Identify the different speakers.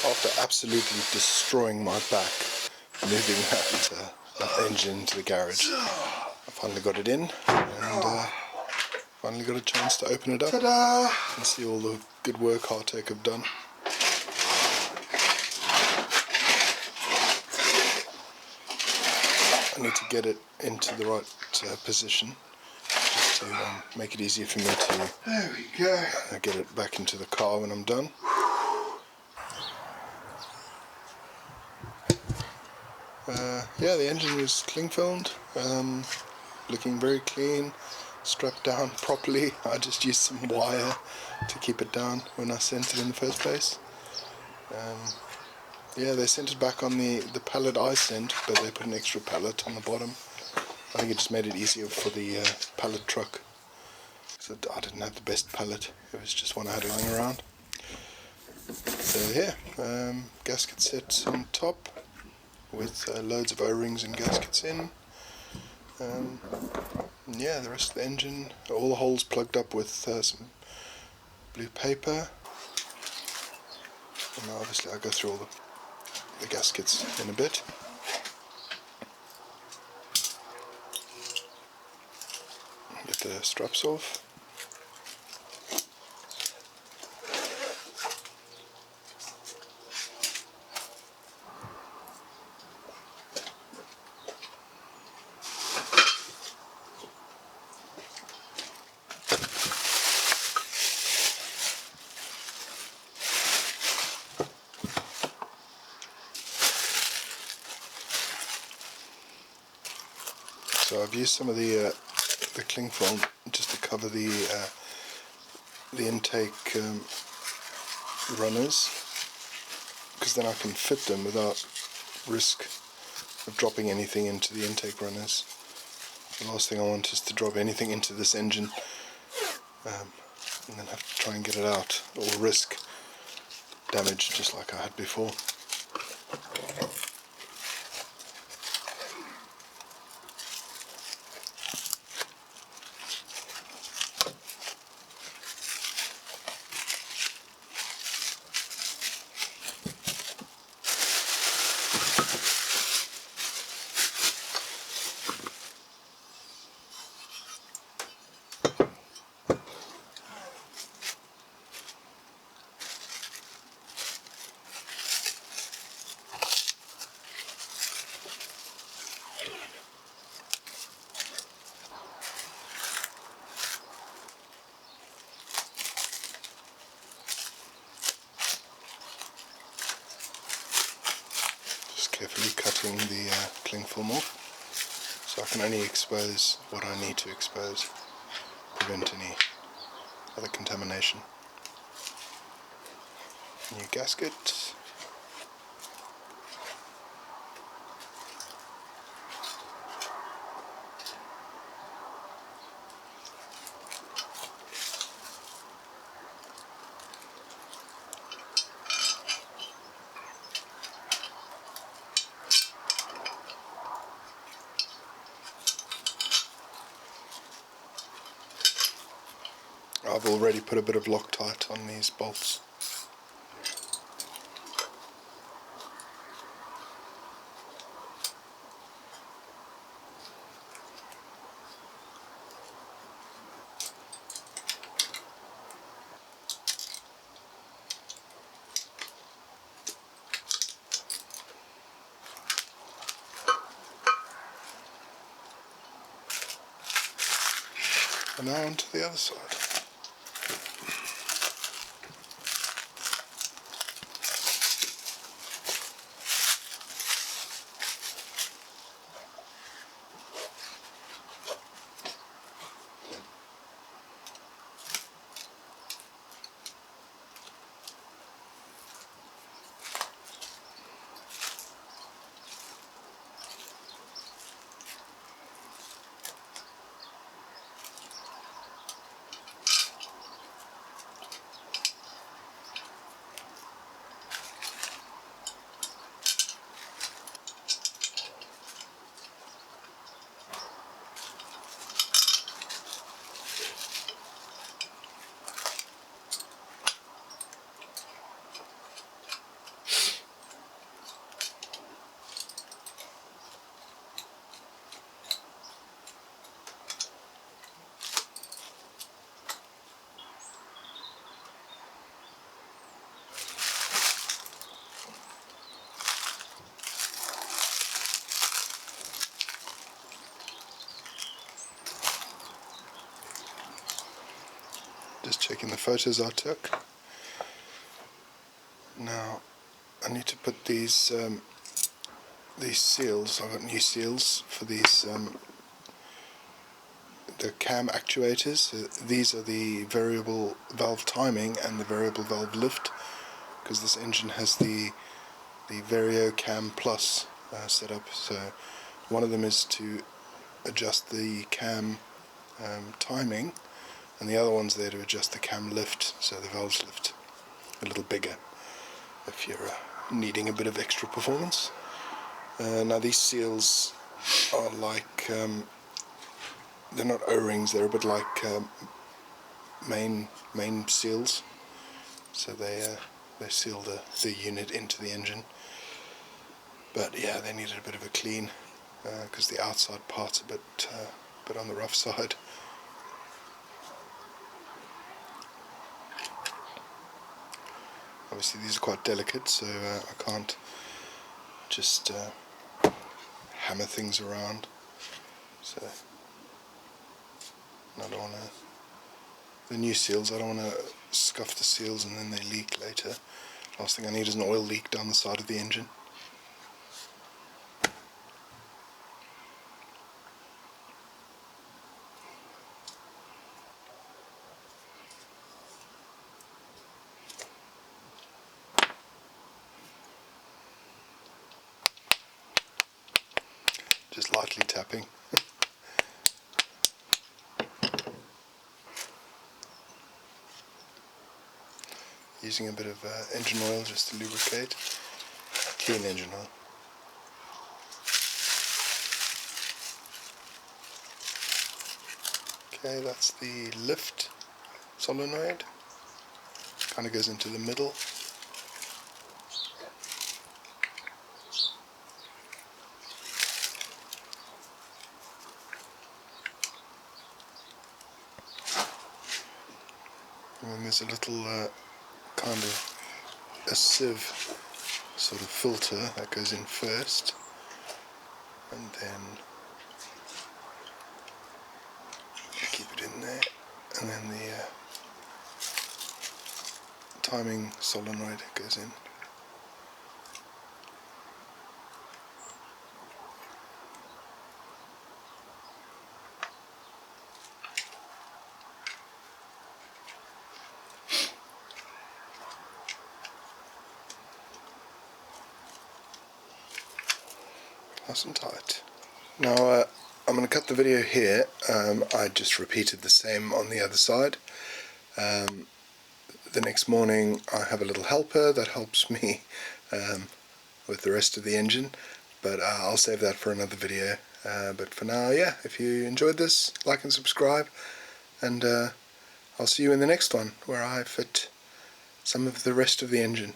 Speaker 1: After absolutely destroying my back moving that engine into the garage, I finally got it in and finally got a chance to open it up and see all the good work Hardtech have done. I need to get it into the right position just to make it easier for me to get it back into the car when I'm done. Yeah, the engine was cling filmed, looking very clean, strapped down properly. I just used some wire to keep it down when I sent it in the first place. Yeah, they sent it back on the pallet I sent, but they put an extra pallet on the bottom. I think it just made it easier for the pallet truck. So I didn't have the best pallet, it was just one I had lying around. So yeah, gasket sets on top with loads of O-rings and gaskets in. Yeah, the rest of the engine, all the holes plugged up with some blue paper. And obviously I'll go through all the gaskets in a bit. Get the straps off. So I've used some of the cling film just to cover the intake runners, because then I can fit them without risk of dropping anything into the intake runners. The last thing I want is to drop anything into this engine and then have to try and get it out, or risk damage just like I had before. just carefully cutting the cling film off, so I can only expose what I need to expose, prevent any other contamination. New gasket. I've already put a bit of Loctite on these bolts. And now onto the other side. Just checking the photos I took. Now I need to put these seals. I've got new seals for these the cam actuators. These are the variable valve timing and the variable valve lift, because this engine has the Vario Cam Plus setup. So one of them is to adjust the cam timing, and the other one's there to adjust the cam lift, so the valves lift a little bigger if you're needing a bit of extra performance. Now these seals are like, they're not O-rings, they're a bit like main seals, so they seal the unit into the engine. But yeah, they needed a bit of a clean, because the outside part's a bit on the rough side. Obviously these are quite delicate, so I can't just hammer things around. So I don't want to, the new seals, I don't want to scuff the seals and then they leak later. Last thing I need is an oil leak down the side of the engine. Just lightly tapping. Using a bit of engine oil just to lubricate. Clean engine oil. Okay, that's the lift solenoid. Kind of goes into the middle. And then there's a little kind of a sieve sort of filter that goes in first, and then keep it in there, and then the timing solenoid goes in. nice and tight. Now I'm going to cut the video here. I just repeated the same on the other side. The next morning I have a little helper that helps me with the rest of the engine, but I'll save that for another video. But for now, yeah, if you enjoyed this, like and subscribe, and I'll see you in the next one where I fit some of the rest of the engine.